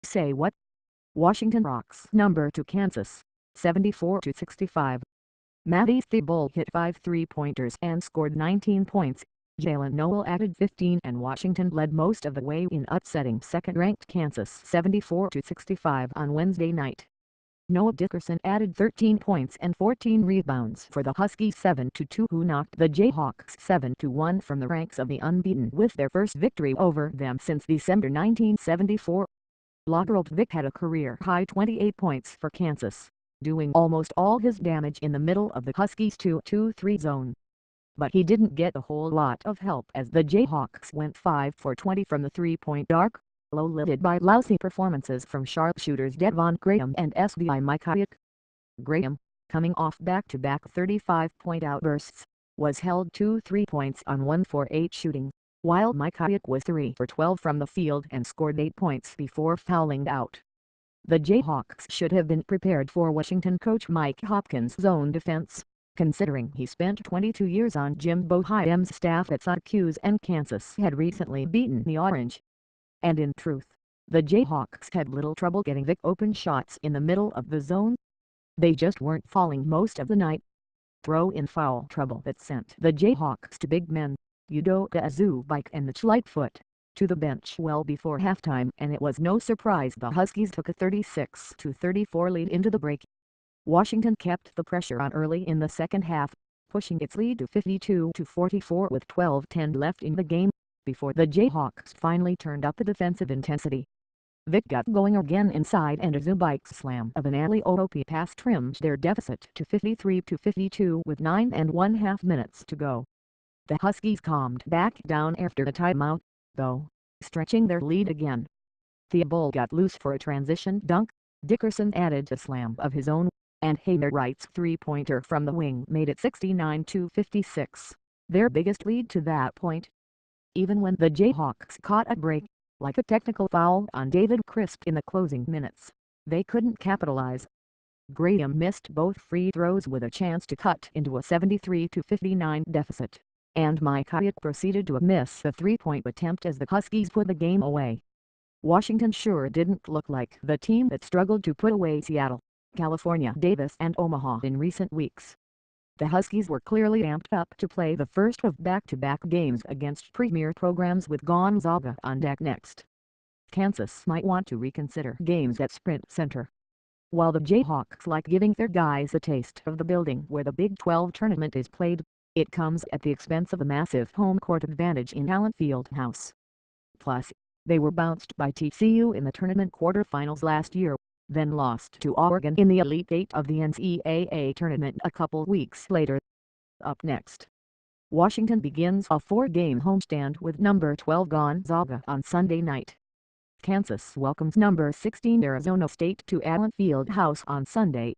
Say what? Washington rocks number 2 Kansas, 74-65. Matty Thybulle hit 5 3-pointers and scored 19 points. Jalen Noel added 15 and Washington led most of the way in upsetting second-ranked Kansas 74-65 on Wednesday night. Noah Dickerson added 13 points and 14 rebounds for the Huskies 7-2 who knocked the Jayhawks 7-1 from the ranks of the unbeaten with their first victory over them since December 1974. Lagerald Vick had a career-high 28 points for Kansas, doing almost all his damage in the middle of the Huskies' 2-2-3 zone. But he didn't get a whole lot of help as the Jayhawks went 5 for 20 from the three-point arc, low-lifted by lousy performances from sharpshooters Devon Graham and SBI Mike Hyatt. Graham, coming off back-to-back 35-point outbursts, was held to 3 points on 1 for 8 shooting, while Mike Hyatt was 3 for 12 from the field and scored 8 points before fouling out. The Jayhawks should have been prepared for Washington coach Mike Hopkins' zone defense, considering he spent 22 years on Jim Boeheim's staff at Syracuse and Kansas had recently beaten the Orange. And in truth, the Jayhawks had little trouble getting Vick open shots in the middle of the zone. They just weren't falling most of the night. Throw in foul trouble that sent the Jayhawks to big men, Udoka Azubuike and Mitch Lightfoot, to the bench well before halftime, and it was no surprise the Huskies took a 36-34 lead into the break. Washington kept the pressure on early in the second half, pushing its lead to 52-44 with 12:10 left in the game, before the Jayhawks finally turned up the defensive intensity. Vick got going again inside and Azubuike's slam of an alley-oop pass trimmed their deficit to 53-52 with 9.5 minutes to go. The Huskies calmed back down after the timeout, though, stretching their lead again. Thybulle got loose for a transition dunk, Dickerson added a slam of his own, and Hayner Wright's three-pointer from the wing made it 69-56, their biggest lead to that point. Even when the Jayhawks caught a break, like a technical foul on David Crisp in the closing minutes, they couldn't capitalize. Graham missed both free throws with a chance to cut into a 73-59 deficit, and Mike Hyatt proceeded to miss the three-point attempt as the Huskies put the game away. Washington sure didn't look like the team that struggled to put away Seattle, California, Davis and Omaha in recent weeks. The Huskies were clearly amped up to play the first of back-to-back games against premier programs with Gonzaga on deck next. Kansas might want to reconsider games at Sprint Center. While the Jayhawks like giving their guys a taste of the building where the Big 12 tournament is played, it comes at the expense of a massive home court advantage in Allen Fieldhouse. Plus, they were bounced by TCU in the tournament quarterfinals last year, then lost to Oregon in the Elite Eight of the NCAA tournament a couple weeks later. Up next, Washington begins a 4-game homestand with number 12 Gonzaga on Sunday night. Kansas welcomes number 16 Arizona State to Allen Fieldhouse on Sunday.